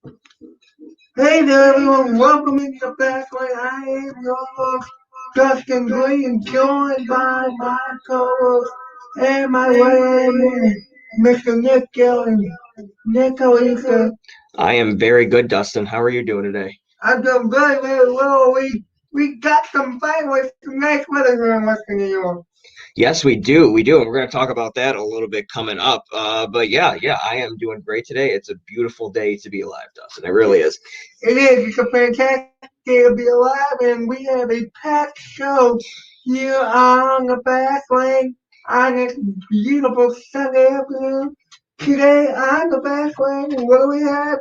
Hey there, everyone. Welcome into the Fastlane. I am your host, Dustin Green, joined by my co-host and my right-hand man, Mr. Nic Gelyon. Nick, how are you, sir? I am very good, Dustin. How are you doing today? I'm doing very, very well. We got finally some nice weather here in Western New York. Yes, we do. We do. And we're going to talk about that a little bit coming up. But yeah, I am doing great today. It's a beautiful day to be alive, Dustin. It really is. It is. It's a fantastic day to be alive, and we have a packed show here on the Fastlane on this beautiful Sunday afternoon. Today on the Fastlane, what do we have?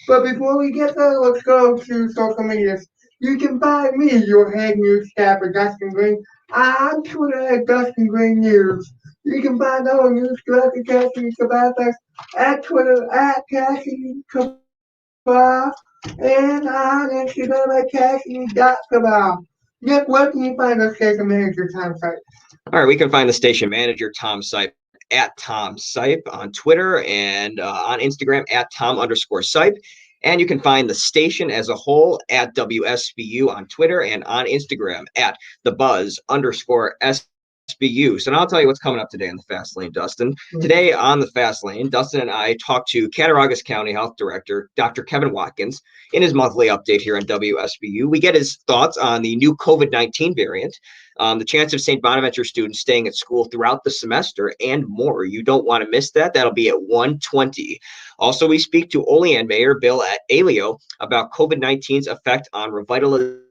But before we get there, let's go to social media. You can find me, your head news staffer, Dustin Green, on Twitter at Dustin Green News. You can find our news director, Cassidy Sabathas, at Twitter at Cassidy Cabal and on Instagram at Cassidy.Cabal. Nick, where can you find our station manager, Tom Sipe? All right, we can find the station manager, Tom Sipe, at Tom Sipe on Twitter and on Instagram at Tom_Sipe. And you can find the station as a whole at WSBU on Twitter and on Instagram at @thebuzz_SBU. So now I'll tell you what's coming up today in the Fast Lane, Dustin. Today on the Fast Lane, Dustin and I talked to Cattaraugus County Health Director, Dr. Kevin Watkins, in his monthly update here on WSBU. We get his thoughts on the new COVID-19 variant, the chance of St. Bonaventure students staying at school throughout the semester, and more. You don't want to miss that. That'll be at 1:20. Also, we speak to Olean Mayor Bill Alio about COVID-19's effect on revitalization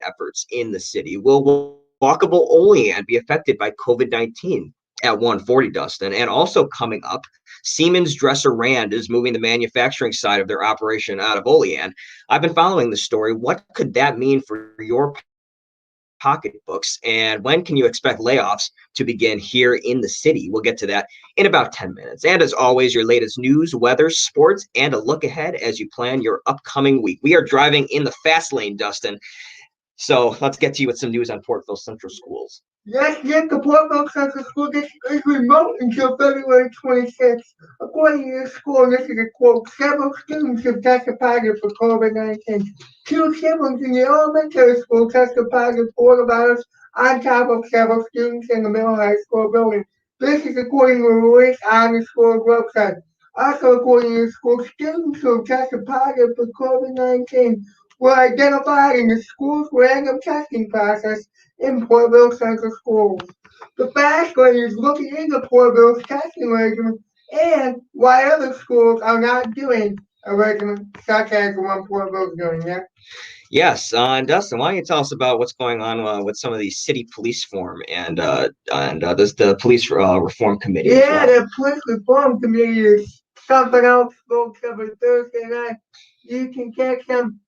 efforts in the city. Will walkable Olean be affected by COVID-19? At 1:40, Dustin. And also coming up, Siemens Dresser Rand is moving the manufacturing side of their operation out of Olean. I've been following the story. What could that mean for your pocketbooks, and when can you expect layoffs to begin here in the city? We'll get to that in about 10 minutes. And as always, your latest news, weather, sports, and a look ahead as you plan your upcoming week. We are driving in the fast lane, Dustin. So let's get to you with some news on Portville Central Schools. Yes, the Portville Central School District is remote until February 26th. According to the school, and this is a quote, several students have tested positive for COVID-19. Two siblings in the elementary school tested positive for the virus on top of several students in the middle high school building. This is according to a release on the school's website. Also, according to the school, students who have tested positive for COVID-19 were identified in the school's random testing process in Portville Central Schools. The fast lane is looking into Portville's testing regimen and why other schools are not doing a regimen such as the one Portville is doing. Yeah. Yes, and Dustin, why don't you tell us about what's going on with some of the city police form and does the police reform committee? Yeah, the police reform committee is something else. Folks, every Thursday night, you can catch them.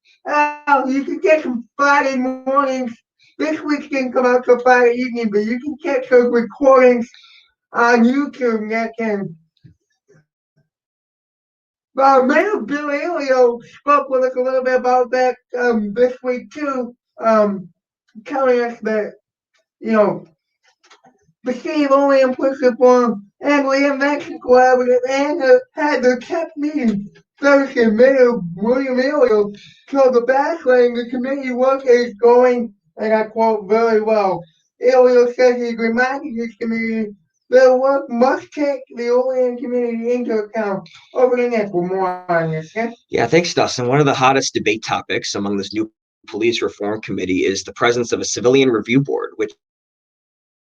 You can catch them Friday mornings. This week didn't come out till Friday evening, but you can catch those recordings on YouTube. That can. Mayor Bill Alio spoke with us a little bit about that this week too, telling us that the city of Olean Police Reform and Reinvention Collaborative and had their tech meeting Thursday. Mayor William Alio told the Backlane the committee work is going, and I quote, very well. Alio says he's reminding his committee their work must take the Olean community into account. Over the next for more on this. Yeah, thanks, Dustin. One of the hottest debate topics among this new police reform committee is the presence of a civilian review board, which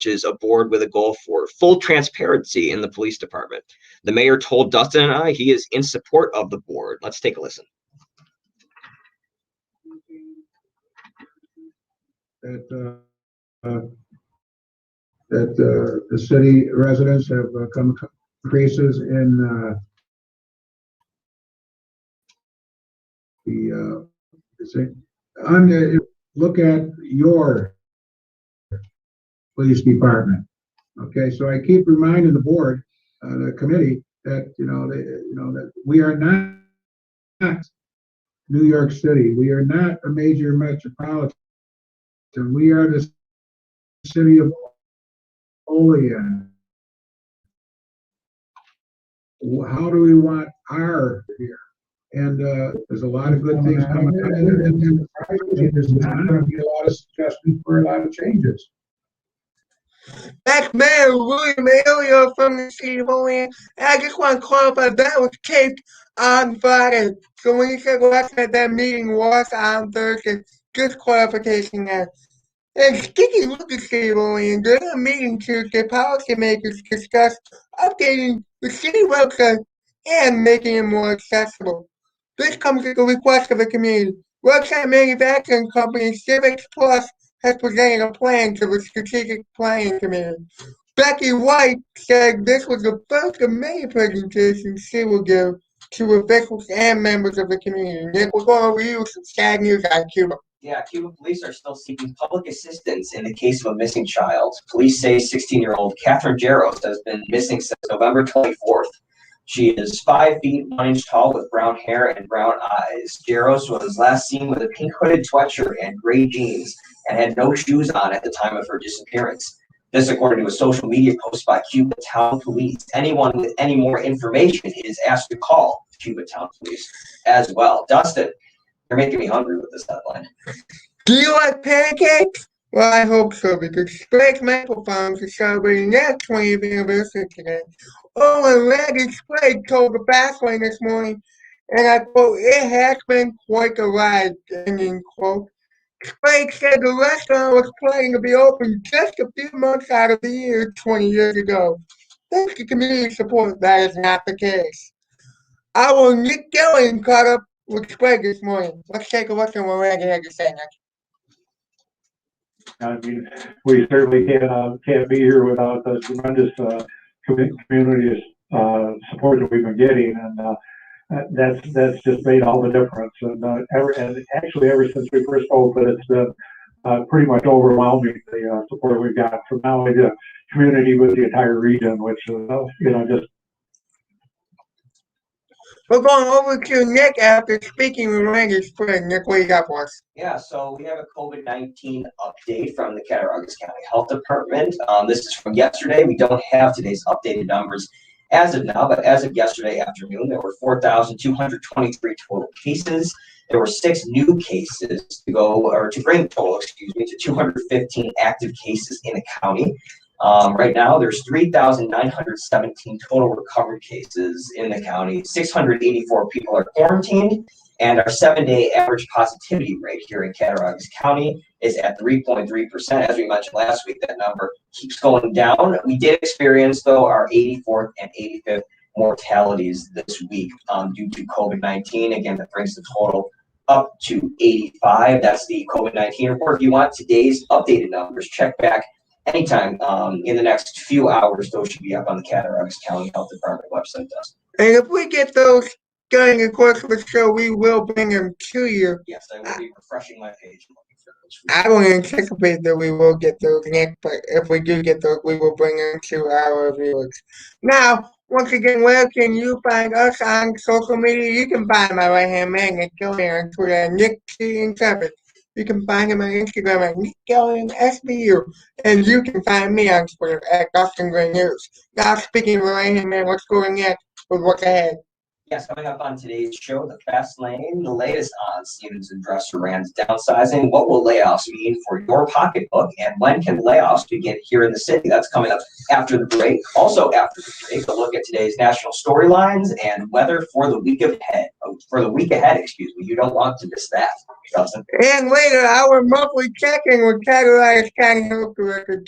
is a board with a goal for full transparency in the police department. The mayor told Dustin and I he is in support of the board. Let's take a listen. That the city residents have come increases in look at your police department. Okay, so I keep reminding the board, the committee, that that we are not New York City. We are not a major metropolitan. We are the city of Olean. how do we want our here? And there's a lot of good things coming out of it. And there's not going to be a lot of suggestions for a lot of changes. That's Mayor William Elliott from the city of Olean. I just want to clarify that was taped on Friday. So when you said last night that meeting was on Thursday, just clarification there. And speaking with the city of Olean, during a meeting Tuesday, policymakers discussed updating the city website and making it more accessible. This comes at the request of the community. Website manufacturing company Civics Plus has presented a plan to the Strategic Planning Committee. Becky White said this was the first of many presentations she will give to officials and members of the community. Nick, we're going to review some sad news on Cuba. Yeah, Cuba police are still seeking public assistance in the case of a missing child. Police say 16-year-old Catherine Jaros has been missing since November 24th. She is 5 feet 1 inch tall with brown hair and brown eyes. Jaros was last seen with a pink hooded sweatshirt and gray jeans and had no shoes on at the time of her disappearance. This according to a social media post by Cuba Town Police. Anyone with any more information is asked to call Cuba Town Police as well. Dustin, you're making me hungry with this headline. Do you like pancakes? Well, I hope so, because Sprague's Maple Farms is celebrating their 20th anniversary today. Owen Leggy Sprague told the Fastlane this morning, and I quote, "It has been quite a ride," ending quote. Sprague said the restaurant was planning to be open just a few months out of the year 20 years ago. Thanks to community support, that is not the case. Our Nic Gelyon caught up with Sprague this morning. Let's take a look at what Leggy had to say next. I mean, we certainly can't be here without the tremendous community support that we've been getting, and that's just made all the difference. And actually, ever since we first opened, it's been pretty much overwhelming the support we've got from not only the community but the entire region, which just. We're going over to Nick after speaking with Randy Sprague. Nick, what you got for us? Yeah, so we have a COVID-19 update from the Cattaraugus County Health Department. This is from yesterday. We don't have today's updated numbers as of now, but as of yesterday afternoon, there were 4,223 total cases. There were 6 new cases to bring the total, to 215 active cases in the county. Right now, there's 3,917 total recovered cases in the county. 684 people are quarantined, and our 7-day average positivity rate here in Cattaraugus County is at 3.3%. As we mentioned last week, that number keeps going down. We did experience, though, our 84th and 85th mortalities this week due to COVID-19. Again, that brings the total up to 85. That's the COVID-19 report. If you want today's updated numbers, check back anytime in the next few hours. Those should be up on the Cattaraugus County Health Department website. And if we get those during the course of the show, we will bring them to you. Yes, I will be refreshing my page and looking for those. I don't anticipate that we will get those, Nick, but if we do get those, we will bring them to our viewers. Now, once again, where can you find us on social media? You can find my right-hand man, Nic Gelyon, on Twitter at Nic Gelyon7. You can find him on Instagram at Nic Gelyon SBU, and you can find me on Twitter at Dustin Gray News. Now, speaking of the right-hand man, let's go next with what's ahead. Yes, coming up on today's show, the Fast Lane, the latest on Stevens and Dresser Rand's downsizing. What will layoffs mean for your pocketbook, and when can layoffs begin here in the city? That's coming up after the break. Also after the break, a look at today's national storylines and weather for the week ahead. You don't want to miss that, Justin. And later, our monthly check-in with Cattaraugus County Health Director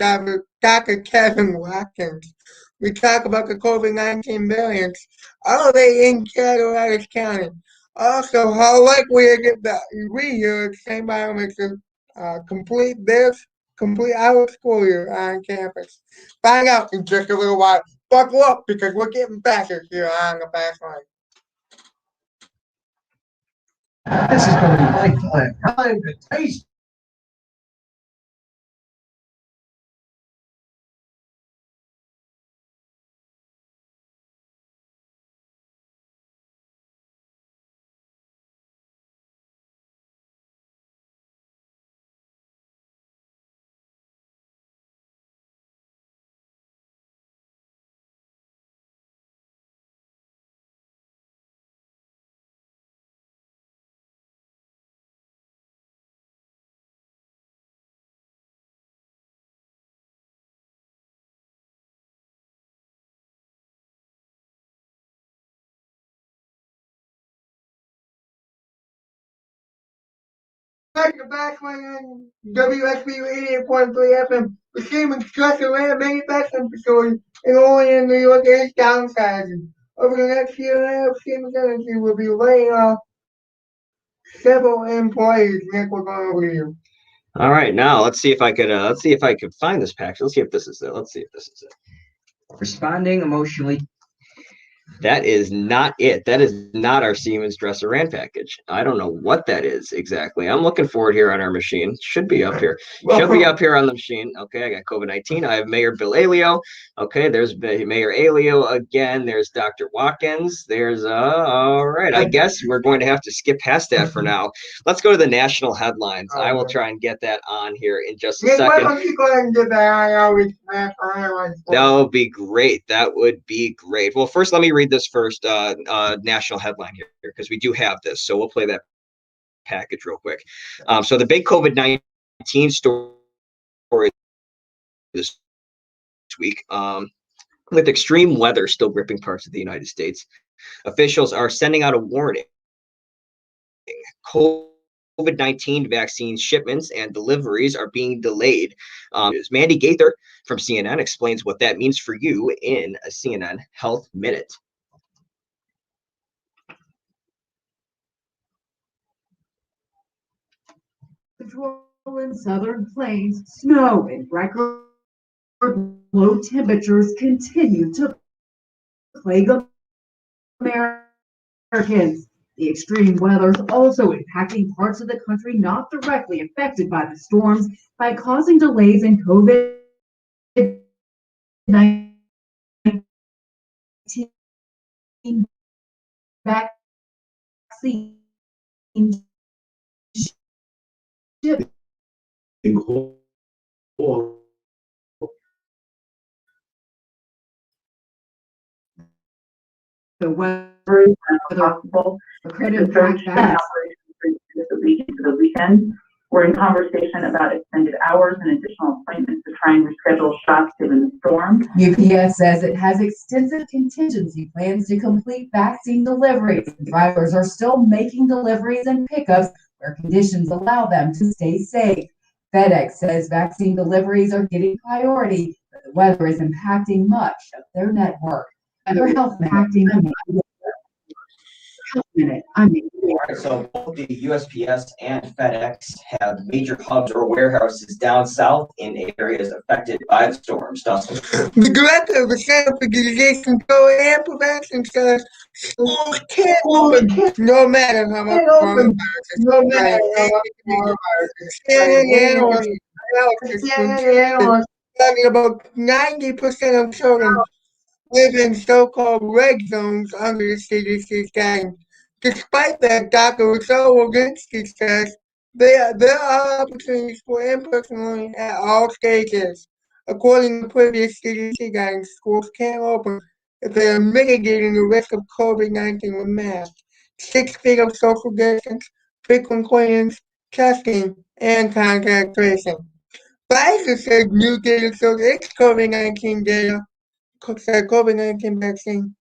Dr. Kevin Watkins. We talk about the COVID-19 variants. Are they in Cattaraugus County? Also, how likely is it that we here at St. Barnabas to complete our school year on campus? Find out in just a little while. Buckle up, because we're getting faster here on the Fast Lane. This is going to be my time to taste Back to back on WSB 88.3 FM. The Siemens Structure Land Manufacturing Facility in Olean, New York is downsizing. Over the next year and a half, Siemens Energy will be laying off several employees. Nick, we're going over to you. All right, now let's see if I could find this package. Let's see if this is it. Let's see if this is it. Responding emotionally. That is not it. That is not our Siemens Dresser Rand package. I don't know what that is exactly. I'm looking for it here on our machine. Should be up here. Should be up here on the machine. Okay, I got COVID-19. I have Mayor Bill Aleo. Okay, there's Mayor Aleo again. There's Dr. Watkins. There's all right. I guess we're going to have to skip past that for now. Let's go to the national headlines. I will try and get that on here in just a second. Why don't you go ahead and get that? That would be great. That would be great. Well, first, let me read this first national headline here because we do have this. So we'll play that package real quick. So the big COVID-19 story this week, with extreme weather still gripping parts of the United States, officials are sending out a warning. COVID-19 vaccine shipments and deliveries are being delayed. Mandy Gaither from CNN explains what that means for you in a CNN Health Minute. In southern plains, snow and record low temperatures continue to plague Americans. The extreme weather is also impacting parts of the country not directly affected by the storms by causing delays in COVID-19 vaccine shipments. The weather possible could impact that. The weekend. We're in conversation about extended hours and additional appointments to try and reschedule shots given the storm. UPS says it has extensive contingency plans to complete vaccine deliveries. Drivers are still making deliveries and pickups where conditions allow them to stay safe. FedEx says vaccine deliveries are getting priority, but the weather is impacting much of their network. Other health impacting minute. All right, so both the USPS and FedEx have major hubs or warehouses down south in areas affected by the storms. Dustin. The director of the Center for Disease Control and Prevention says schools can't open no matter how much coronavirus is talking about 90% of children live in so-called red zones under the CDC's guidance. Despite that, Dr. Rochelle Walensky says there are opportunities for in-person learning at all stages. According to previous CDC guidance, schools can't open if they are mitigating the risk of COVID-19 with masks, 6 feet of social distance, frequent cleanings, testing, and contact tracing. Pfizer says new data shows its COVID-19 vaccine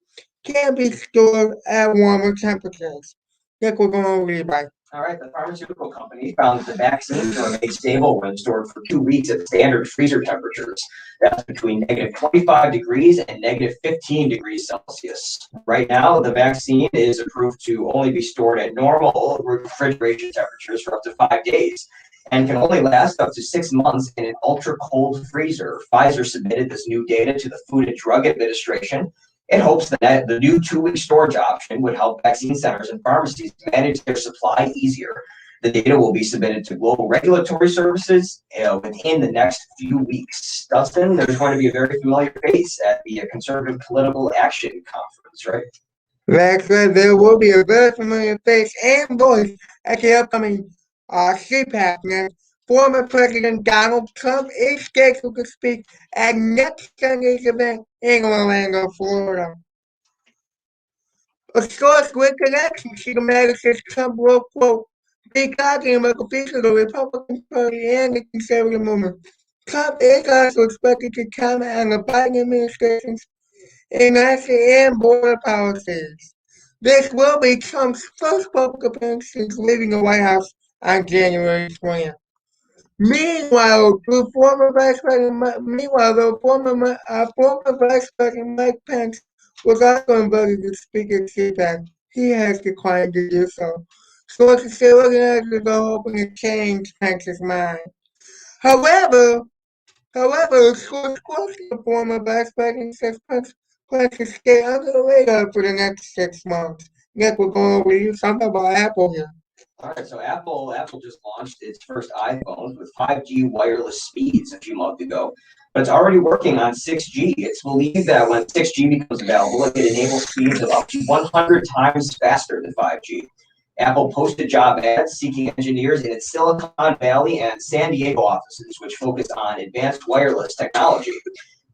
can be stored at warmer temperatures. Nick, we're going over to by. All right, the pharmaceutical company found that the vaccines are made stable when stored for 2 weeks at standard freezer temperatures. That's between negative 25 degrees and negative 15 degrees Celsius. Right now, the vaccine is approved to only be stored at normal refrigeration temperatures for up to 5 days and can only last up to 6 months in an ultra-cold freezer. Pfizer submitted this new data to the Food and Drug Administration. It hopes that the new 2-week storage option would help vaccine centers and pharmacies manage their supply easier. The data will be submitted to global regulatory services within the next few weeks. Dustin, there's going to be a very familiar face at the Conservative Political Action Conference, right? That's right. There will be a very familiar face and voice at the upcoming CPAC. And former President Donald Trump is scheduled to speak at next Sunday's event in Orlando, Florida. A source with connections to the matter says Trump will, quote, be talking about the future of the Republican Party and the conservative movement. Trump is also expected to comment on the Biden administration's international and border policies. This will be Trump's first public appearance since leaving the White House on January 20th. Meanwhile, the former Vice President Mike Pence was also invited to speak at CPAC. He has declined to do so. Sources say organizers are hoping to change Pence's mind. However, a source close to the former Vice President says Pence plans to stay under the radar for the next 6 months. Nick, we're going over to you. Something about Apple here. All right, so Apple just launched its first iPhone with 5G wireless speeds a few months ago, but it's already working on 6G. It's believed that when 6G becomes available, it can enable speeds of up to 100 times faster than 5G. Apple posted job ads seeking engineers in its Silicon Valley and San Diego offices, which focus on advanced wireless technology.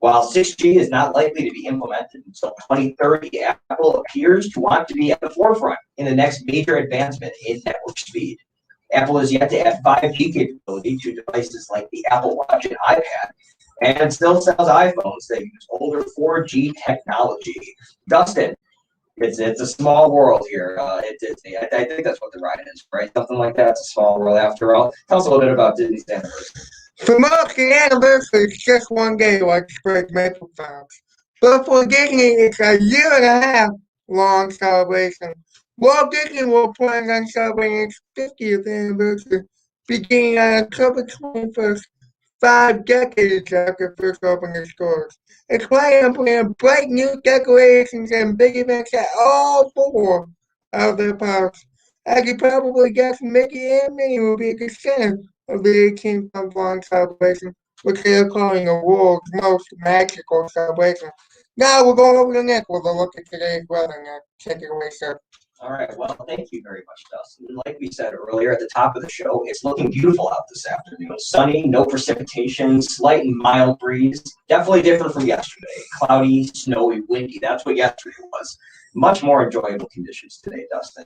While 6G is not likely to be implemented until 2030, Apple appears to want to be at the forefront in the next major advancement in network speed. Apple has yet to add 5G capability to devices like the Apple Watch and iPad, and still sells iPhones that use older 4G technology. Dustyn, it's a small world here. I think that's what the ride is, right? Something like that. It's a small world after all. Tell us a little bit about Disney's anniversary. For most, the anniversary is just one day, like Spring Maple Farms. But for Disney, it's a 1.5-year long celebration. Walt Disney will plan on celebrating its 50th anniversary, beginning on October 21st, 5 decades after first opening the stores. It's planning on bright new decorations and big events at all 4 of their parks. As you probably guessed, Mickey and Minnie will be at the center of the 18th long celebration, which they are calling the world's most magical celebration. Now we're going over to Nick with a look at today's weather. Nick, take it away, sir. All right, well, thank you very much, Dustin. Like we said earlier at the top of the show, it's looking beautiful out this afternoon. Sunny, no precipitation, slight and mild breeze. Definitely different from yesterday. Cloudy, snowy, windy. That's what yesterday was. Much more enjoyable conditions today, Dustin.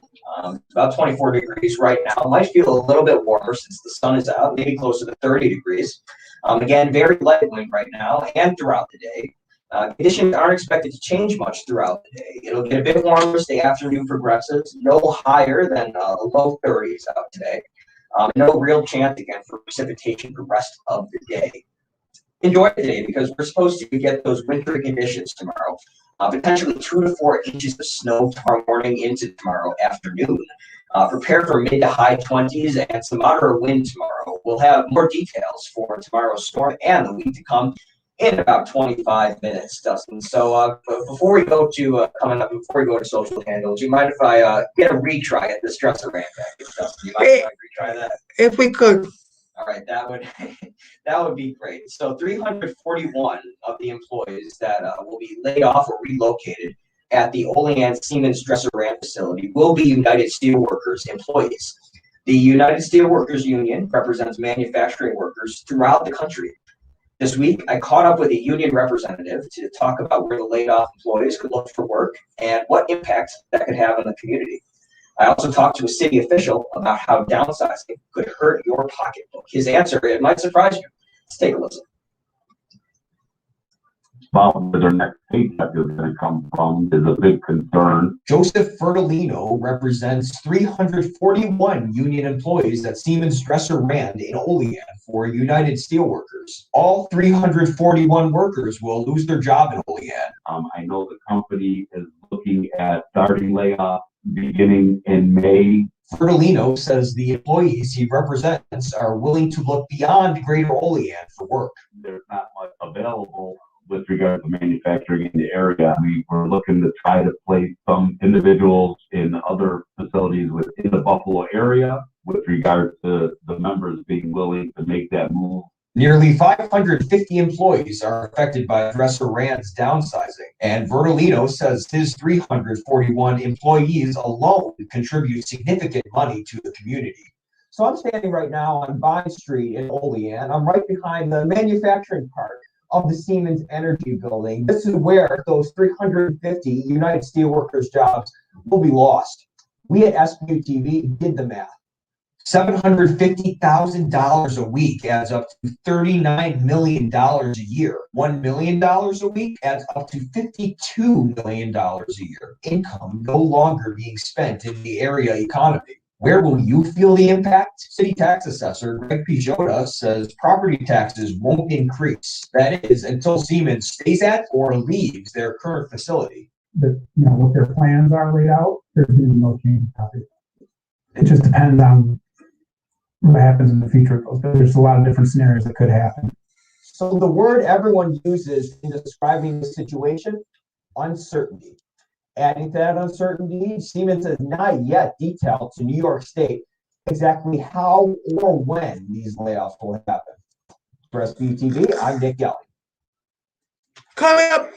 About 24 degrees right now. Might feel a little bit warmer since the sun is out, maybe closer to 30 degrees. Again, very light wind right now and throughout the day. Conditions aren't expected to change much throughout the day. It'll get a bit warmer as the afternoon progresses, no higher than the low 30s out today. No real chance again for precipitation for the rest of the day. Enjoy today because we're supposed to get those wintry conditions tomorrow. Potentially 2 to 4 inches of snow tomorrow morning into tomorrow afternoon. Prepare for mid to high 20s and some moderate wind tomorrow. We'll have more details for tomorrow's storm and the week to come in about 25 minutes, Dustin. So before we go to social handles, you mind if I get a retry at this dresser rant package, Dustin? You mind if I retry that? If we could. All right, that would be great. So 341 of the employees that will be laid off or relocated at the Olean Siemens Dresser Rand facility will be United Steelworkers employees. The United Steelworkers Union represents manufacturing workers throughout the country. This week, I caught up with a union representative to talk about where the laid-off employees could look for work and what impact that could have on the community. I also talked to a city official about how downsizing could hurt your pocketbook. His answer, it might surprise you. Let's take a listen. About where their next paycheck is going to come from is a big concern. Joseph Fertolino represents 341 union employees at Siemens Dresser Rand in Olean for United Steelworkers. All 341 workers will lose their job in Olean. I know the company is looking at starting layoffs beginning in May. Fertolino says the employees he represents are willing to look beyond Greater Olean for work. There's not much available with regard to manufacturing in the area. We were looking to try to place some individuals in other facilities within the Buffalo area with regard to the members being willing to make that move. Nearly 550 employees are affected by Dresser Rand's downsizing, and Vertolino says his 341 employees alone contribute significant money to the community. So I'm standing right now on Vine Street in Olean. I'm right behind the manufacturing part of the Siemens Energy building. This is where those 350 United Steelworkers jobs will be lost. We at SPUTV did the math. $750,000 a week adds up to $39 million a year. $1 million a week adds up to $52 million a year. Income no longer being spent in the area economy. Where will you feel the impact? City tax assessor Greg Pijota says property taxes won't increase. That is until Siemens stays at or leaves their current facility. What their plans are laid out, there's going to be no change. It just depends on what happens in the future. There's a lot of different scenarios that could happen. So the word everyone uses in describing the situation, uncertainty. Adding to that uncertainty, Siemens has not yet detailed to New York State exactly how or when these layoffs will happen. For SBTV, I'm Nic Gelyon. Coming up,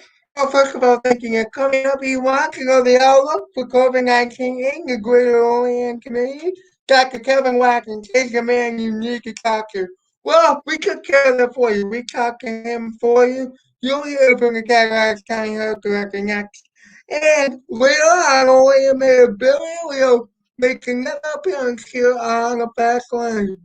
first of all, thank you. Coming up, you want to know the outlook for COVID-19 in the greater Olean community? Dr. Kevin Watkins is the man you need to talk to. Well, we took care of that for you. We talked to him for you. You'll hear from the Cattaraugus County Health Director next. And later on, Olean Mayor Billy Leo makes another appearance here on the Fast Lane.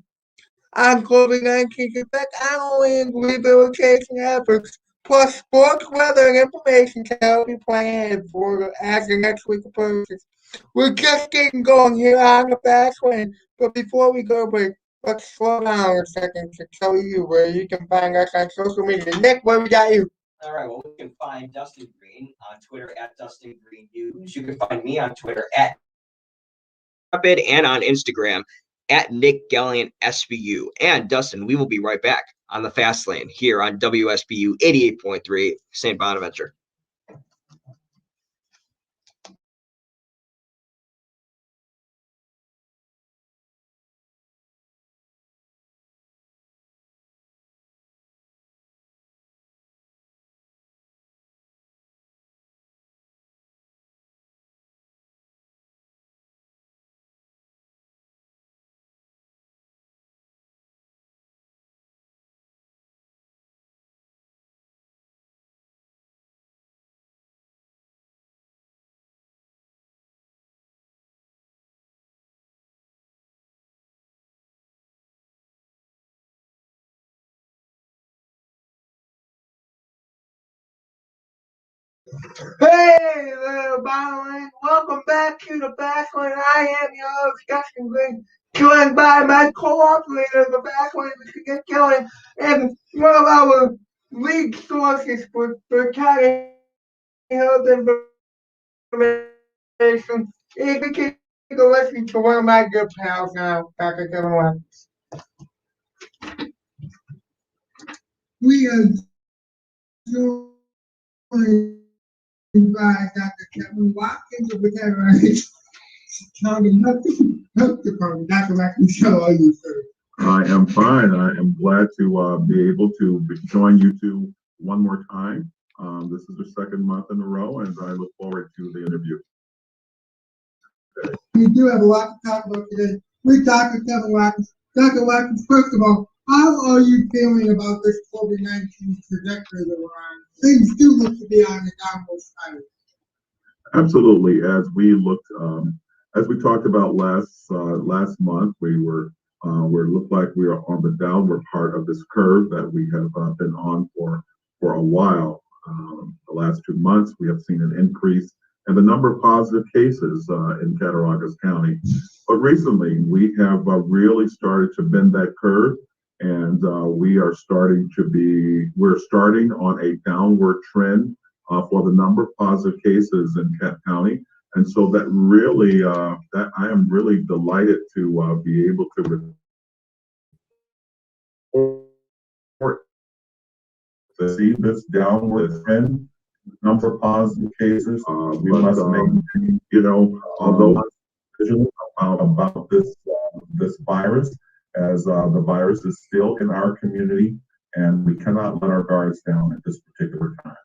On COVID-19's effect on Olean's rehabilitation efforts, plus sports, weather, and information to help you plan ahead for as the next week approaches. We're just getting going here on the Fast Lane, but before we go break, let's slow down a second to tell you where you can find us on social media. Nick, where we got you? All right, well, we can find Dustyn Green on Twitter at Dustyn Green News. You can find me on Twitter at Rapid and on Instagram at Nic Gelyon SBU. And Dustyn, we will be right back on the Fast Lane here on WSBU 88.3 St. Bonaventure. Hey there, Bottling. Welcome back to the Fast Lane. I am your host, Dustyn Green, joined by my co-operator of the Fast Lane, Mr. Nic Gelyon, and one of our lead sources for county health information. You can take a listen to one of my good pals now, Dr. Kevin Watkins. We are joined by Dr. Kevin Watkins of the Cattaraugus County Health Department. Dr. Watkins, how are you, sir? I am fine. I am glad to be able to join you two one more time. This is the second month in a row, and I look forward to the interview. We do have a lot to talk about today with Dr. Kevin Watkins. Dr. Watkins, first of all, how are you feeling about this COVID-19 trajectory that we're on? Things do look to be on the downward spiral. Absolutely. As we looked, as we talked about last month, we looked like we are on the downward part of this curve that we have been on for a while. The last 2 months, we have seen an increase in the number of positive cases in Cattaraugus County. But recently, we have really started to bend that curve, and we're starting on a downward trend for the number of positive cases in Cat County. And so that really, that I am really delighted to be able to report to see this downward trend, number of positive cases. We must make, although vigilant about this virus, as the virus is still in our community, and we cannot let our guards down at this particular time.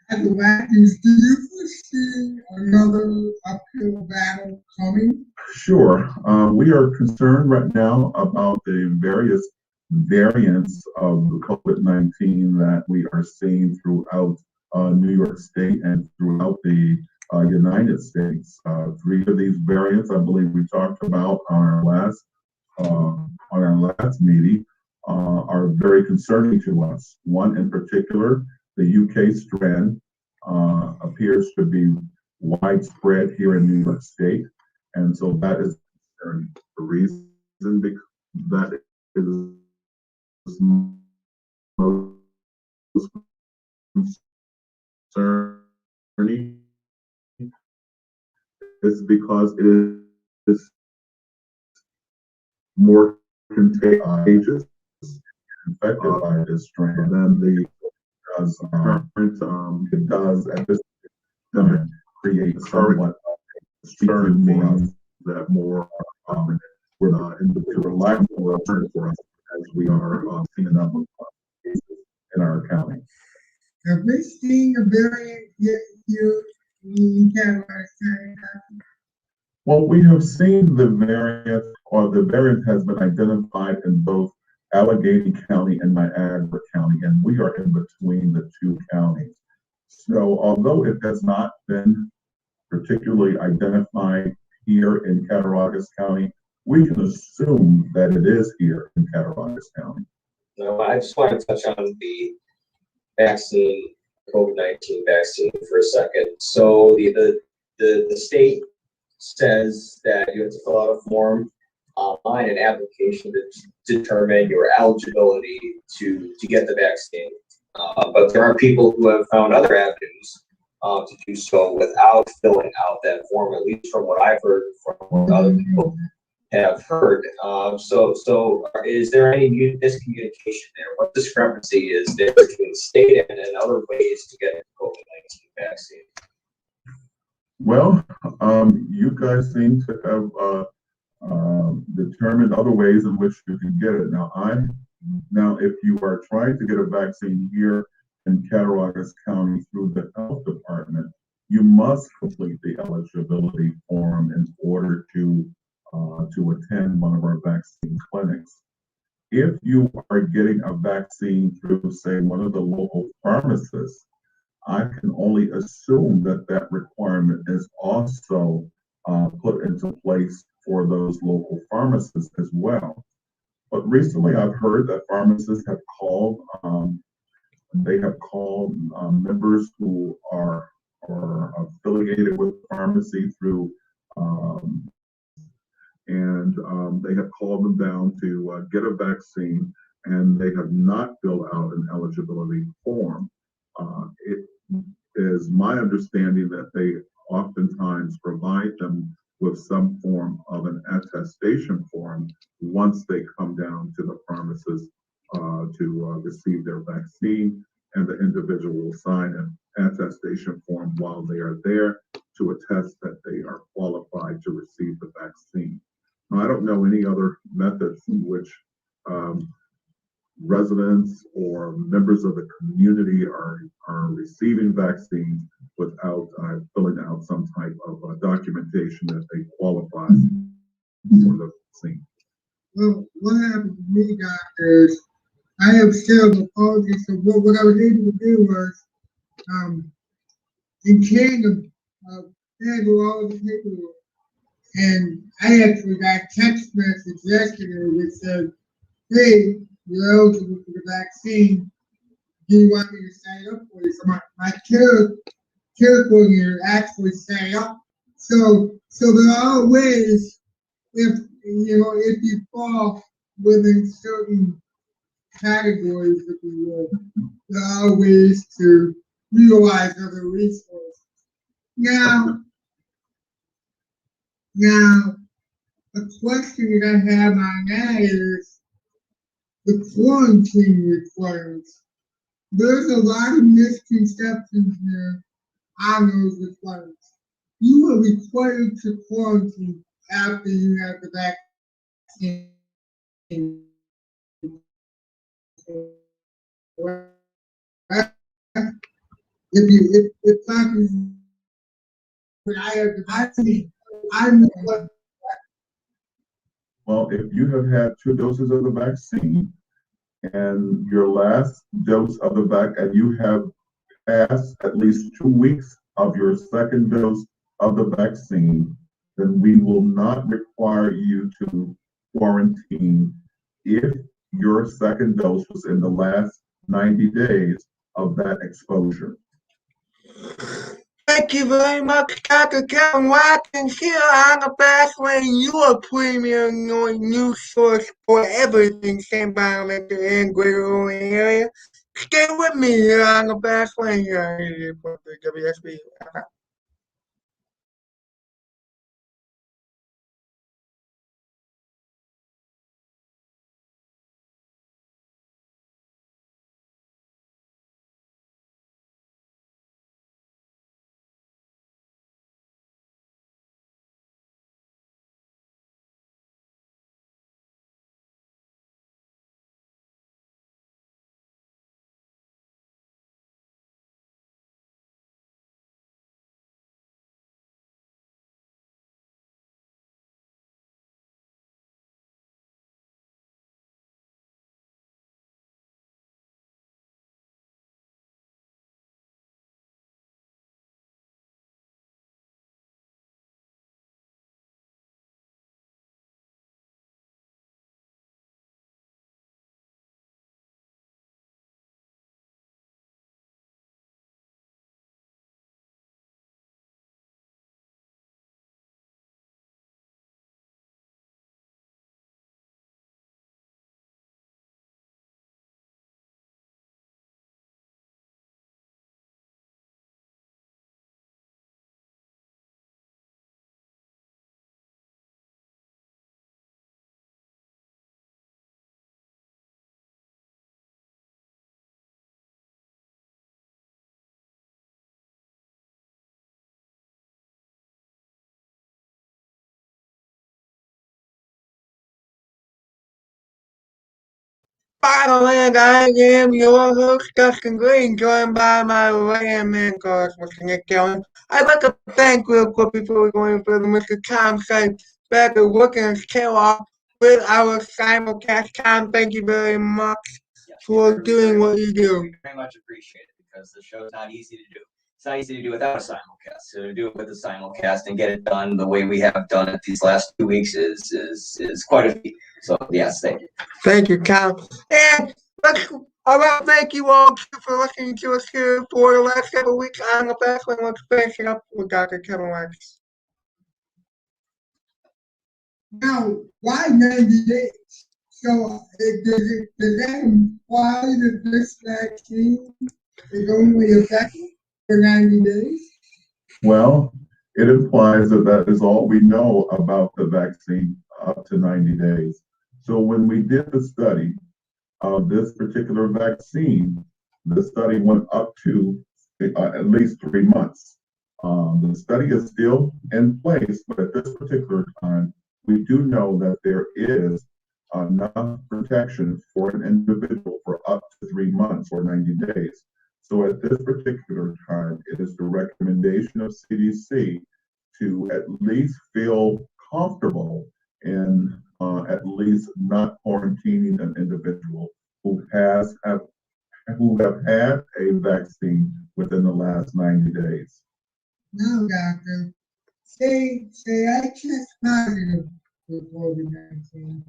Dr. Watkins, do you foresee another uphill battle coming? Sure. We are concerned right now about the various variants of the COVID-19 that we are seeing throughout New York State and throughout the United States. 3 of these variants, I believe we talked about on our last meeting, are very concerning to us. One in particular, the UK strand, appears to be widespread here in New York State, And so that is the reason that is most concerning is because it is more contagious, infected by this strain than the current it does at this time create somewhat concern for us that more we're not in the reliable alternative for us as we are seeing a number of cases in our county. Have we seen a variant yet here in Colorado? Well, we have seen the variant, or the variant has been identified in both Allegheny County and Niagara County, and we are in between the two counties. So although it has not been particularly identified here in Cattaraugus County, we can assume that it is here in Cattaraugus County. No, I just want to touch on the vaccine, COVID-19 vaccine for a second. So the state says that you have to fill out a form online, an application to determine your eligibility to get the vaccine. But there are people who have found other avenues to do so without filling out that form, at least from what I've heard from what other people have heard. So is there any miscommunication there? What discrepancy is there between the state and other ways to get the COVID-19 vaccine? Well, you guys seem to have determined other ways in which you can get it. Now, if you are trying to get a vaccine here in Cattaraugus County through the health department, you must complete the eligibility form in order to attend one of our vaccine clinics. If you are getting a vaccine through, say, one of the local pharmacists, I can only assume that that requirement is also put into place for those local pharmacists as well. But recently I've heard that pharmacists have called, members who are affiliated with pharmacy through, they have called them down to get a vaccine, and they have not filled out an eligibility form. It is my understanding that they oftentimes provide them with some form of an attestation form once they come down to the pharmacist to receive their vaccine, and the individual will sign an attestation form while they are there to attest that they are qualified to receive the vaccine. Now, I don't know any other methods in which residents or members of the community are receiving vaccines without filling out some type of documentation that they qualify for the vaccine. Well, what happened to me, doctor, is I have cerebral palsy, so what I was able to do was, in Kingdom, handle all the paperwork. And I actually got a text message yesterday that said, hey, you're eligible for the vaccine. Do you want me to sign up for you? So my care coordinator actually signed up. So there are ways, if you fall within certain categories, if you will, there are ways to utilize other resources. Now, a question that I have on that is the quarantine requirements. There's a lot of misconceptions here on those requirements. You are required to quarantine after you have the vaccine. If I have the vaccine, I'm the. Well, if you have had 2 doses of the vaccine and your last dose of the and you have passed at least 2 weeks of your second dose of the vaccine, then we will not require you to quarantine if your second dose was in the last 90 days of that exposure. Thank you very much, Dr. Kevin Watkins here on the Backland, your premier news source for everything environmental and greater Raleigh area. Stay with me here on the Backland here for the WSB. Finally, I am your host, Dustin Green, joined by my right-hand co-host, Mr. Nic Gelyon. I'd like to thank real quick before we go any further, Mr. Tom Sipe, back at working his tail off with our simulcast. Tom, thank you very much for doing what you do. Very much appreciate it because the show's not easy to do. It's not easy to do without a simulcast. So to do it with a simulcast and get it done the way we have done it these last 2 weeks is quite a feat. So yes, thank you. Thank you, Tom. And thank you all for listening to us here for the last several weeks on the Backland. Let's finish it up with Dr. Kevin Watkins. Now, why 90 days? So, does that imply that this vaccine is only effective for 90 days? Well, it implies that that is all we know about the vaccine up to 90 days. So when we did the study of this particular vaccine, the study went up to at least 3 months. The study is still in place, but at this particular time, we do know that there is enough protection for an individual for up to 3 months or 90 days. So at this particular time, it is the recommendation of CDC to at least feel comfortable in at least not quarantining an individual who have had a vaccine within the last 90 days. Now, doctor, say I test positive for COVID-19,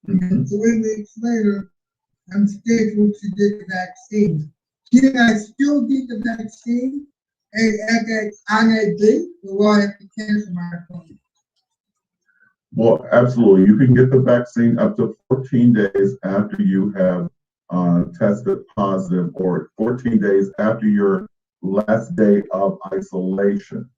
and 3 weeks later, I'm scheduled to get the vaccine. Can I still get the vaccine on that date, or will I have to cancel my appointment? Well, absolutely. You can get the vaccine up to 14 days after you have tested positive, or 14 days after your last day of isolation.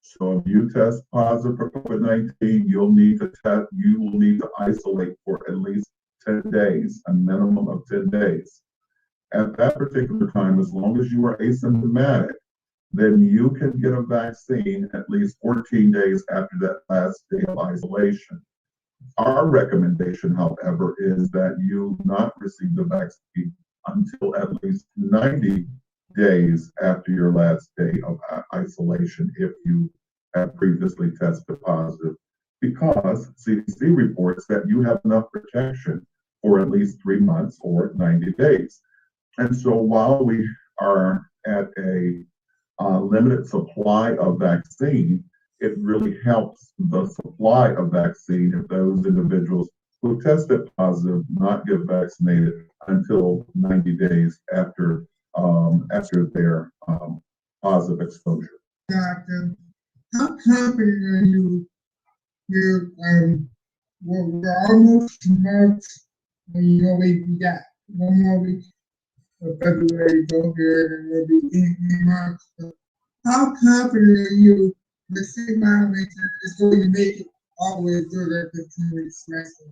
So if you test positive for COVID-19, you will need to isolate for at least 10 days, a minimum of 10 days. At that particular time, as long as you are asymptomatic, then you can get a vaccine at least 14 days after that last day of isolation. Our recommendation, however, is that you not receive the vaccine until at least 90 days after your last day of isolation if you have previously tested positive, because CDC reports that you have enough protection for at least 3 months or 90 days. And so while we are at a limited supply of vaccine, it really helps the supply of vaccine if those individuals who tested positive not get vaccinated until 90 days after their positive exposure. Doctor, how confident are you? We're almost to March, and we got one more week of February to go here, and we'll be in March. So how confident are you that St. Bonaventure is going to make it all the way through their 15-week semester?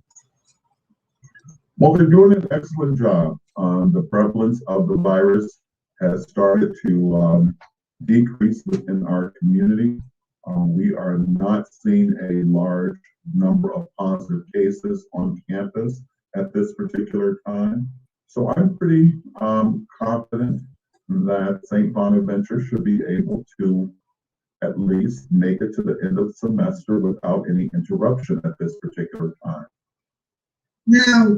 Well, they're doing an excellent job. The prevalence of the virus has started to decrease within our community. We are not seeing a large number of positive cases on campus at this particular time. So I'm pretty confident that St. Bonaventure should be able to at least make it to the end of the semester without any interruption at this particular time. Now,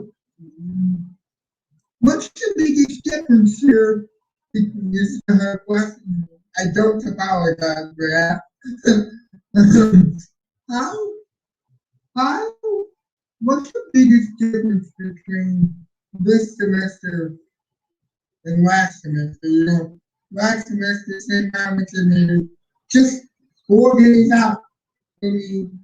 what's the biggest difference here? This is a question. I don't apologize for that. What's the biggest difference between this semester and last semester? Last semester, St. Bonaventure made just 4 days out from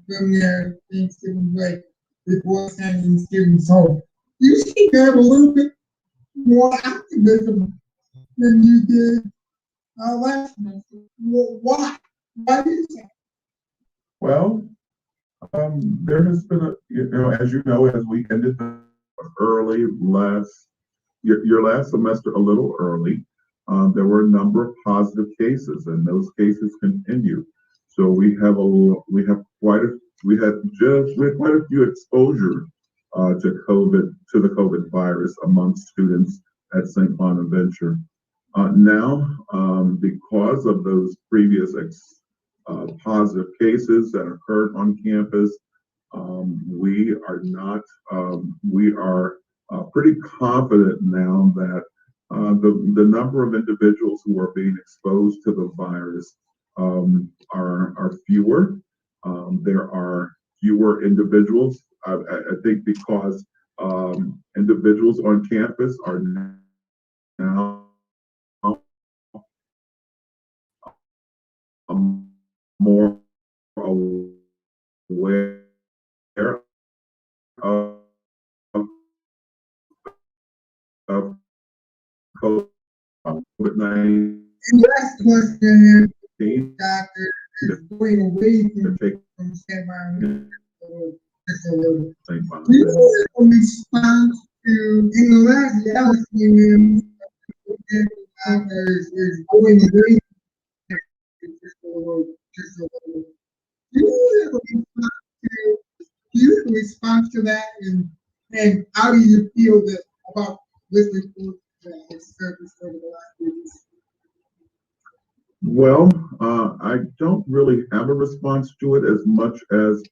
their Thanksgiving break before sending students home. You seem to have a little bit more optimism than you did last semester. Why? Why is that? Well, there has been as you know, as we ended the early your last semester a little early, there were a number of positive cases, and those cases continue. So we had quite a few exposure to the COVID virus among students at St. Bonaventure. Now, because of those previous positive cases that occurred on campus, we are pretty confident now that the number of individuals who are being exposed to the virus are fewer. There are fewer individuals, I think, because individuals on campus are now more aware of COVID-19. Last question here, Doctor, is going away from St. Bonaventure just a little. Do you have a response to, in the last galaxy, is going away just a little. Do you have a response to that, and how do you feel about this report that has surfaced over the last few weeks? Well, I don't really have a response to it as much as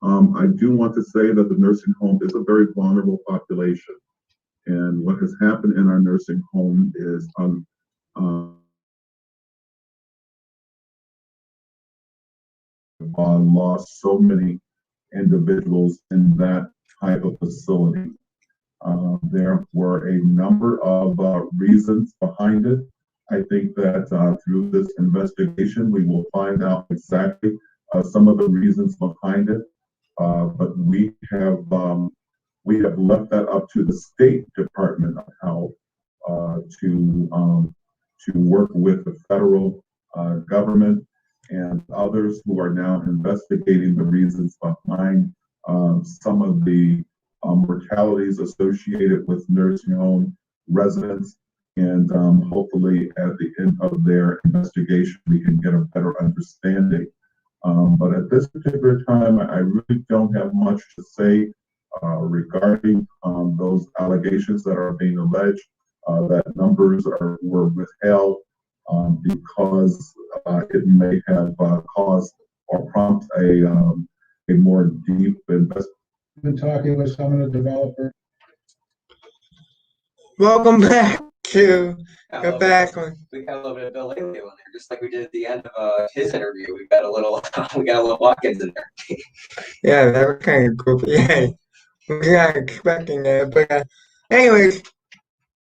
I do want to say that the nursing home is a very vulnerable population. And what has happened in our nursing home is lost so many individuals in that type of facility. There were a number of reasons behind it. I think that through this investigation, we will find out exactly some of the reasons behind it. But we have left that up to the State Department of Health to work with the federal government and others who are now investigating the reasons behind some of the mortalities associated with nursing home residents. And hopefully at the end of their investigation, we can get a better understanding. But at this particular time, I really don't have much to say regarding those allegations that are being alleged, that numbers were withheld because it may have caused or prompt a more deep investigation. Been talking with some of the developers. Welcome back to go back on. We got a little bit of Bill Laley on there, just like we did at the end of his interview. We got a little Watkins in there. Yeah, that was kind of goofy. Yeah, we're not expecting that, but anyways,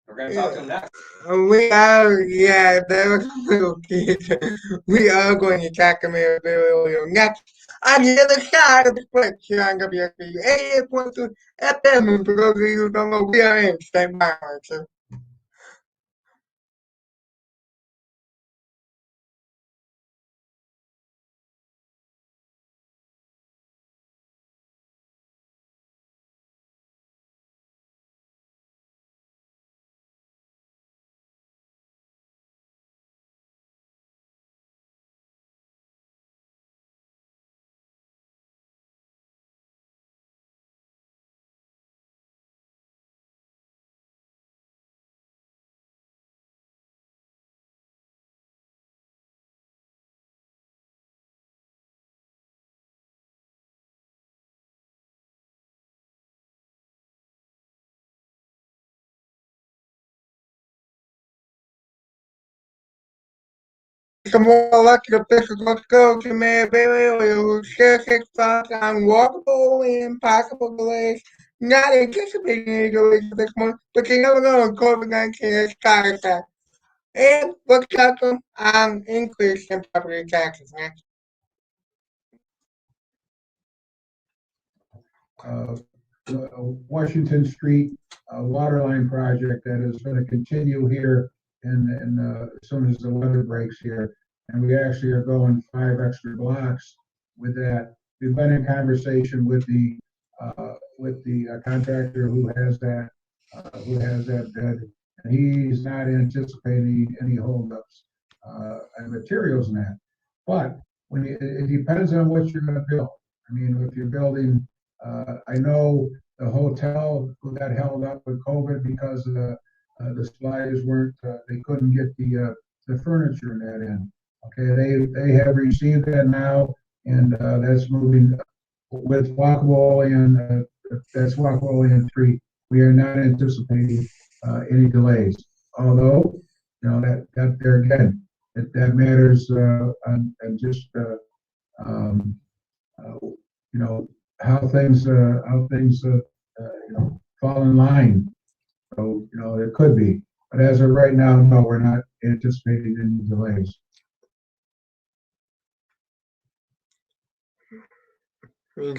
We're gonna talk to him next. We are, yeah, they're little kids. We are going to talk to Mayor Gelyon next on the other side of the break here on WSB 88.2 FM. And for those of you who don't know, we are in St. Lawrence. Some more elected officials, let's go to Mayor Bailey, who shares his thoughts on walkable and possible delays. Not anticipating any delays this month, but you never know when COVID-19 has started attack. And let's talk to them on increase in property taxes next. Washington Street water line project that is going to continue here as soon as the weather breaks here. And we actually are going 5 extra blocks with that. We've been in conversation with the contractor who has that bid, and he's not anticipating any holdups and materials in that. But it depends on what you're going to build. I mean, if you're building, I know the hotel got held up with COVID because the suppliers weren't, they couldn't get the furniture in that in. Okay, they have received that now, and that's moving with walkable and that's walkable and 3. We are not anticipating any delays. Although, you know, that there again, that matters and just you know, how things fall in line. So, you know, there could be, but as of right now, no, we're not anticipating any delays. To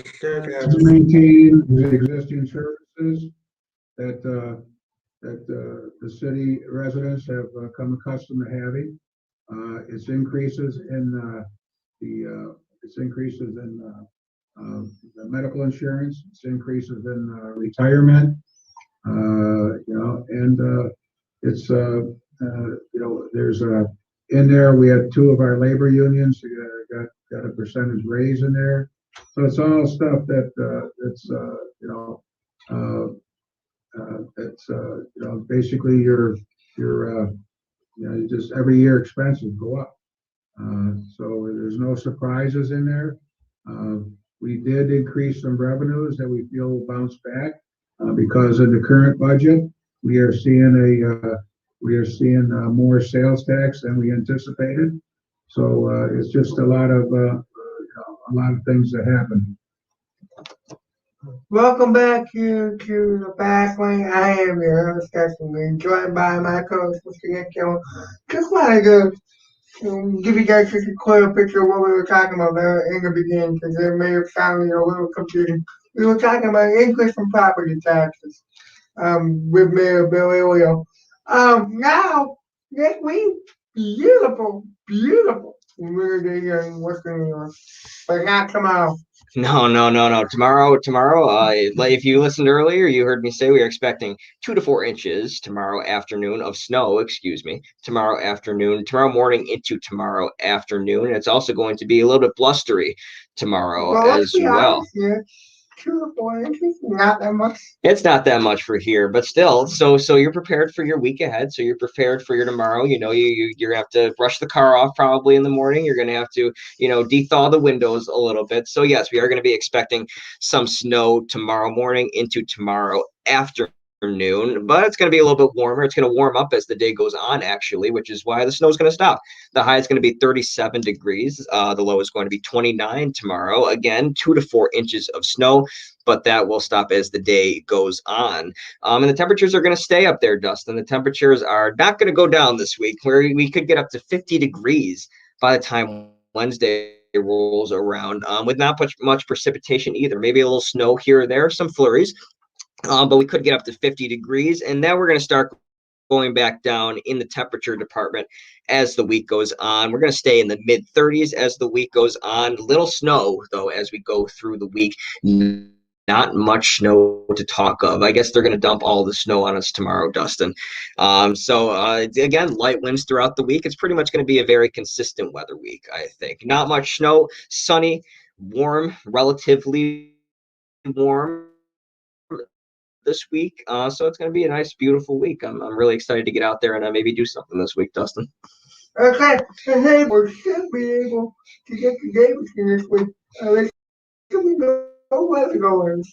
maintain the existing services that the city residents have come accustomed to having. It's increases in the medical insurance. It's increases in retirement. You know, and it's you know, there's in there we had 2 of our labor unions got a percentage raise in there. So it's all stuff that that's you know that's you know, basically your you know, just every year expenses go up. So there's no surprises in there. We did increase some revenues that we feel will bounce back because in the current budget we are seeing more sales tax than we anticipated. So it's just a lot of things that happen. Welcome back to the Backlane. I am your host, Dustin, joined by my co-host, Mr. Nic Gelyon. Just wanted to give you guys just a clear picture of what we were talking about in the beginning, because it may have sounded a little confusing. We were talking about increase in property taxes with Mayor Bill Elio. Now, next week, beautiful. We're going to in Western New York, but not tomorrow. No. Tomorrow, if you listened earlier, you heard me say we are expecting 2 to 4 inches tomorrow afternoon of snow, tomorrow afternoon, tomorrow morning into tomorrow afternoon. And it's also going to be a little bit blustery tomorrow as well. Yeah. 2 to 4 inches, not that much. It's not that much for here, but still. So you're prepared for your week ahead. So you're prepared for your tomorrow. You know, you're gonna have to brush the car off probably in the morning. You're gonna have to, you know, dethaw the windows a little bit. So yes, we are going to be expecting some snow tomorrow morning into tomorrow afternoon. afternoon, but it's going to be a little bit warmer. It's going to warm up as the day goes on, actually, which is why the snow is going to stop. The high is going to be 37 degrees. The low is going to be 29 tomorrow. Again, 2 to 4 inches of snow, but that will stop as the day goes on. And the temperatures are going to stay up there, Dustin. The temperatures are not going to go down this week, where we could get up to 50 degrees by the time Wednesday rolls around, with not much precipitation either. Maybe a little snow here or there, some flurries. But we could get up to 50 degrees, and then we're going to start going back down in the temperature department as the week goes on. We're going to stay in the mid 30s as the week goes on. Little snow, though, as we go through the week. Not much snow to talk of. I guess they're going to dump all the snow on us tomorrow, Dustin. Again, light winds throughout the week. It's pretty much going to be a very consistent weather week, I think. Not much snow, sunny, warm, relatively warm this week. So it's going to be a nice, beautiful week. I'm really excited to get out there and maybe do something this week, Dustin. Okay, and hey, we should be able to get to Davidson this week. Let's no weather going.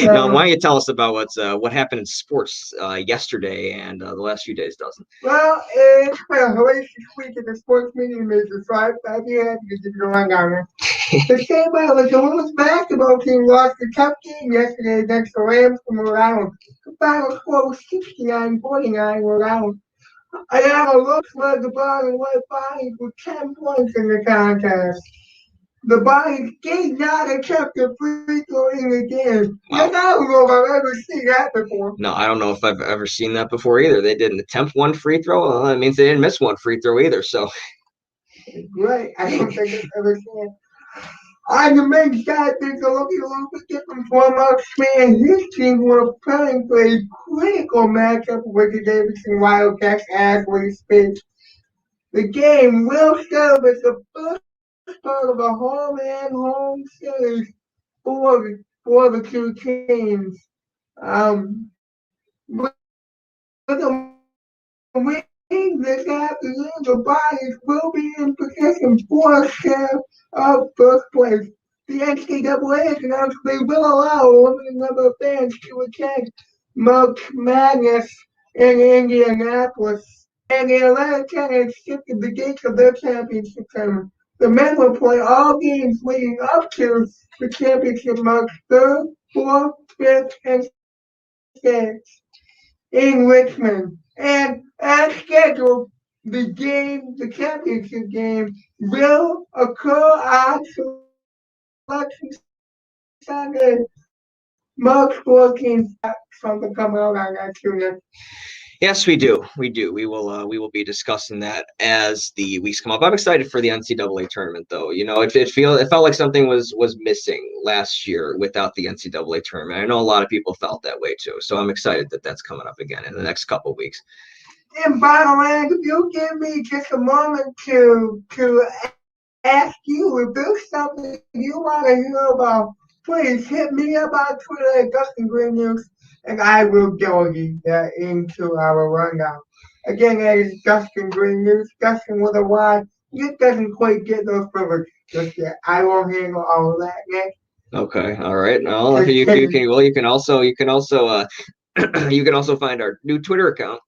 Now, why don't you tell us about what happened in sports yesterday and the last few days, Dustin? Well, it's been a hellacious week at the sports media major, so I'd be happy to give you a rundown. The St. Michael's women's basketball team lost a tough game yesterday against the Rams from Rhode Island. The final score was 69-49 Rhode Island. Ayala looks led the Brown White Bonnies with 10 points in the contest. The Bonnies did not attempt a free throw in the game. Wow. I don't know if I've ever seen that before. No, I don't know if I've ever seen that before either. They didn't attempt one free throw. Well, that means they didn't miss one free throw either. So, right. I don't think I've ever seen it. On the men's side, things are looking a little bit different for Mark Smith and his team were preparing for a critical matchup with the Davidson Wildcats as we speak. The game will serve as the first part of a home series for the two teams. With the win this afternoon, the Bonnies will be in position for a share of first place. The NCAA has announced they will allow a limited number of fans to attend March Madness in Indianapolis, and the Atlanta Tenants shifted the gates of their championship tournament. The men will play all games leading up to the championship March 3rd, 4th, 5th, and 6th in Richmond. And as scheduled, the championship game will occur on Selection Sunday, March 14th. Something coming out on that too. Yes, we do. We will be discussing that as the weeks come up. I'm excited for the NCAA tournament, though. You know, it felt like something was missing last year without the NCAA tournament. I know a lot of people felt that way too. So I'm excited that that's coming up again in the next couple of weeks. And by the way, if you give me just a moment to ask you if there's something you want to hear about, please hit me up on Twitter at Dustyn Green News, and I will go into our rundown. Again, that is Dustyn Green News, Dustyn with a Y. It doesn't quite get those privileges just yet. I will handle all of that next. Okay, all right. Well, you can also you can also find our new Twitter account.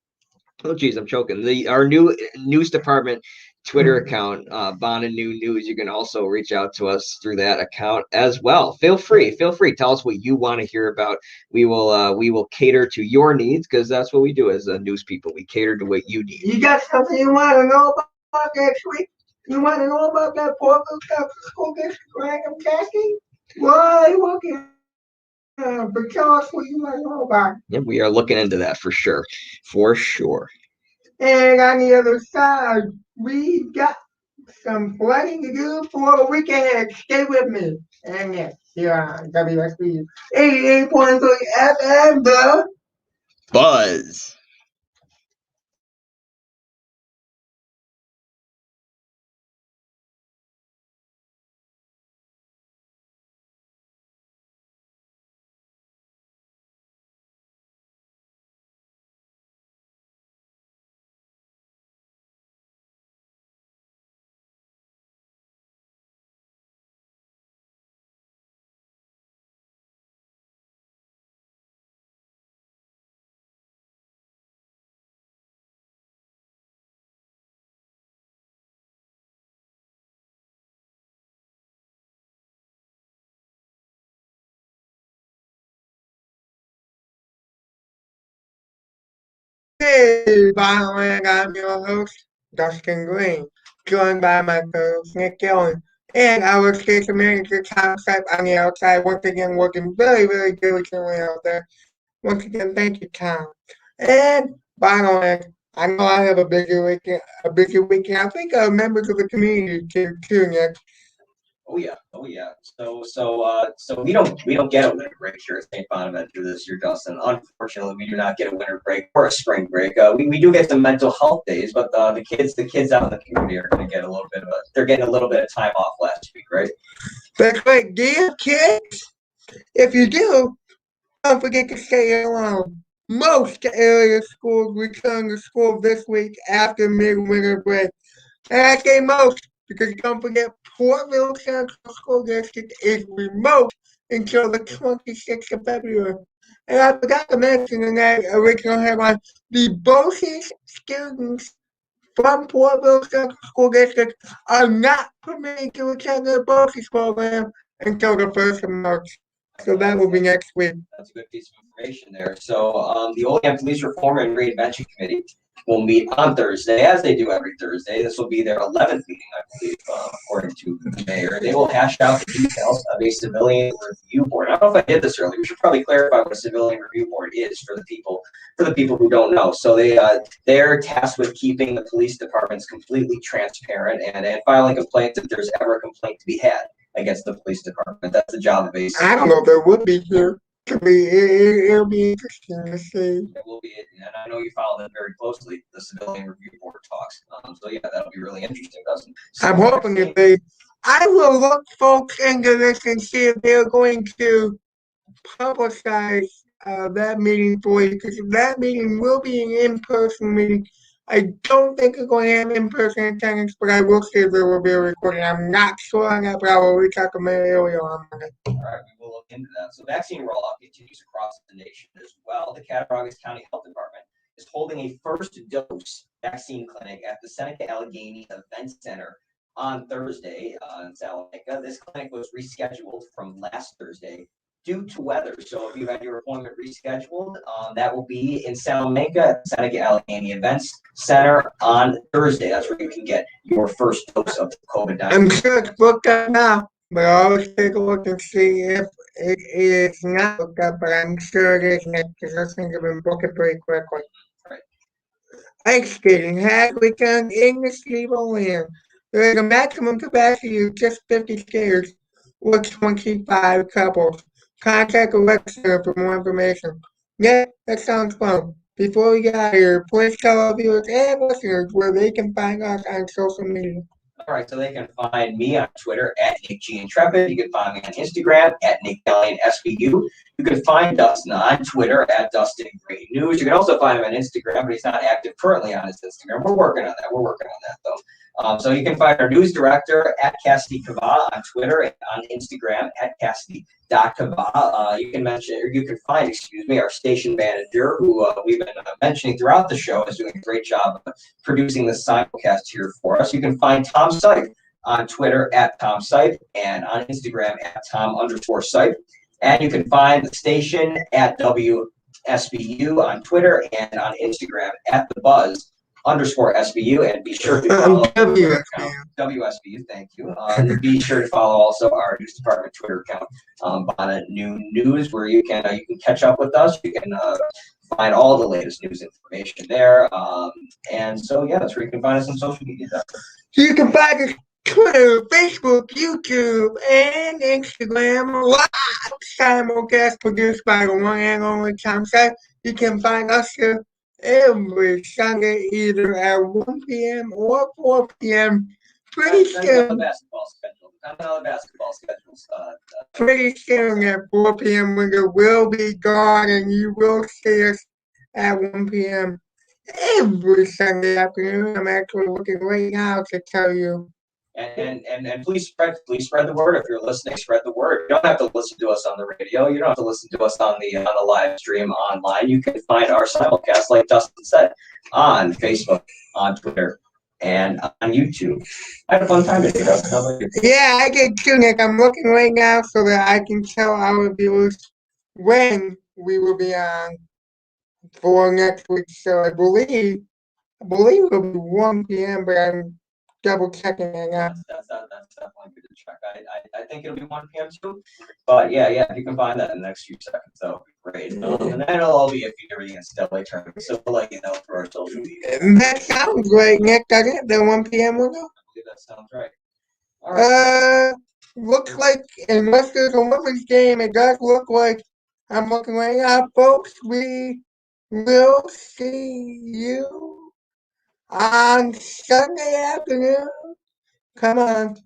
Oh, geez, I'm choking. Our new news department Twitter account, Bond and New News. You can also reach out to us through that account as well. Feel free. Tell us what you want to hear about. We will cater to your needs because that's what we do as news people. We cater to what you need. You got something you want to know about next week? You want to know about that Portland School District random testing? Why looking? But tell us what you want to know about. Yeah, we are looking into that for sure. And on the other side, we got some planning to do for the week ahead. Stay with me. And yes, here on WSB 88.3 FM, the Buzz. Hey, Byron, I'm your host, Dustin Green, joined by my co-host, Nic Gelyon, and our station manager, Tom Sipe, on the outside, once again working very, very diligently out there. Once again, thank you, Tom. And Byron, I know I have a busy weekend. I think members of the community too, Nick. Oh yeah, oh yeah. So we don't get a winter break here at St. Bonaventure this year, Dustin. Unfortunately, we do not get a winter break or a spring break. We do get some mental health days, but the kids out in the community are going to get they're getting a little bit of time off last week, right? That's right, dear kids. If you do, don't forget to stay alone. Most area schools return to school this week after midwinter break. And I say most because don't forget Portville Central School District is remote until the 26th of February. And I forgot to mention in that original headline, the BOCES students from Portville Central School District are not permitted to attend the BOCES program until the 1st of March. So that will be next week. That's a good piece of information there. So the Olean Police Reform and Reinvention Committee will meet on Thursday, as they do every Thursday. This will be their 11th meeting, I believe, according to the mayor. They will hash out the details of a civilian review board. I don't know if I did this earlier. We should probably clarify what a civilian review board is for the people who don't know. So they're tasked with keeping the police departments completely transparent and filing complaints if there's ever a complaint to be had against the police department. That's the job of a I don't know if there would be here. It'll be interesting to see. It will be, and I know you follow that very closely, the civilian review board talks. So yeah, that'll be really interesting, doesn't it? So I'm hoping that I will look folks into this and see if they're going to publicize that meeting for you, because that meeting will be an in-person meeting. I don't think it's going to have in-person attendance, but I will see if there will be a recording. I'm not sure on that, but I will reach out to Mayor Elio on Monday. All right, we will look into that. So vaccine rollout continues across the nation as well. The Cattaraugus County Health Department is holding a first dose vaccine clinic at the Seneca Allegheny Event Center on Thursday in Salamanca. This clinic was rescheduled from last Thursday due to weather. So if you had your appointment rescheduled, that will be in Salamanca at Seneca Allegheny Events Center on Thursday. That's where you can get your first dose of the COVID-19. I'm sure it's booked up now, but I'll always take a look and see if it is not booked up, but I'm sure it is next, because those things have been booked pretty quickly. Right. Ice skating has returned in the Stevo land. There is a maximum capacity of just 50 skaters with 25 couples. Contact the rec center for more information. Yeah, that sounds fun. Before we get out of here, please tell our viewers and listeners where they can find us on social media. All right, so they can find me on Twitter at Nic G Intrepid. You can find me on Instagram at Nic Gelyon SBU. You can find Dustin on Twitter at Dustin Great News. You can also find him on Instagram, but he's not active currently on his Instagram. We're working on that. Though. So you can find our news director at Cassidy Kava on Twitter and on Instagram at Cassidy.Kava. You can find our station manager, who we've been mentioning throughout the show, is doing a great job of producing the simulcast here for us. You can find Tom Sipe on Twitter at Tom Sipe and on Instagram at Tom_Sipe. And you can find the station at WSBU on Twitter and on Instagram at The Buzz_SBU, and be sure to follow WSBU. Thank you. Be sure to follow also our news department Twitter account, Bonnet Noon News, where you can catch up with us. You can find all the latest news information there. And so yeah, that's where you can find us on social media. You can find us Twitter, Facebook, YouTube, and Instagram live simulcast produced by the one and only Tom Sipe. You can find us here every Sunday, either at 1 p.m. or 4 p.m. Pretty soon. Pretty soon at 4 p.m. window will be gone, and you will see us at 1 p.m. every Sunday afternoon. I'm actually looking right now to tell you. And please spread the word. If you're listening, spread the word. You don't have to listen to us on the radio. You don't have to listen to us on the live stream online. You can find our simulcast, like Dustin said, on Facebook, on Twitter, and on YouTube. I had a fun time today, Dustin. How about you? Yeah, I did too, Nick. I'm looking right now so that I can tell our viewers when we will be on for next week. So I believe it'll be 1 p.m., but I'm double checking it now. That's definitely good to check. I think it'll be 1 p.m. too. But yeah, if you can find that in the next few seconds, that would be great. And then it'll all be if everything is still like tournament. So we'll let you know for our social media. That sounds great, Nick, doesn't it? The 1 p.m. window? I believe that sounds right. All right. Looks like, unless there's a women's game, it does look like, I'm looking right now, folks, we will see you on Sunday afternoon. Come on.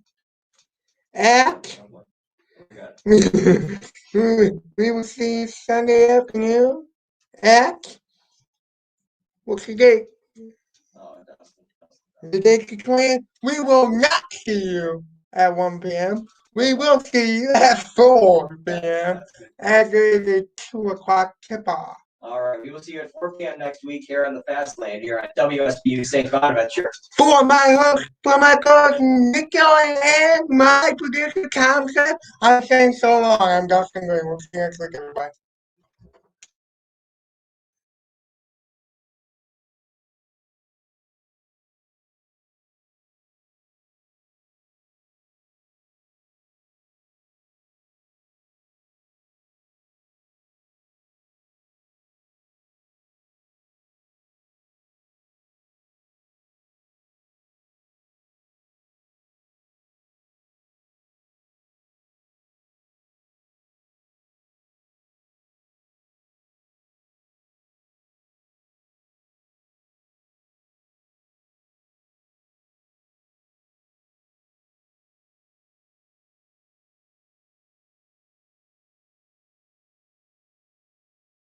We will see you Sunday afternoon at, what's the date? The date is 20th. We will not see you at 1 p.m. We will see you at 4 p.m. after the 2 o'clock tip-off. All right, we will see you at 4 p.m. next week here on the Fast Lane here on WSBU St. Bonaventure. For my host, for my coach, Nic Gelyon, and my producer, Tom Sipes, I'm saying so long. I'm Dustyn. We'll see you next week, everybody.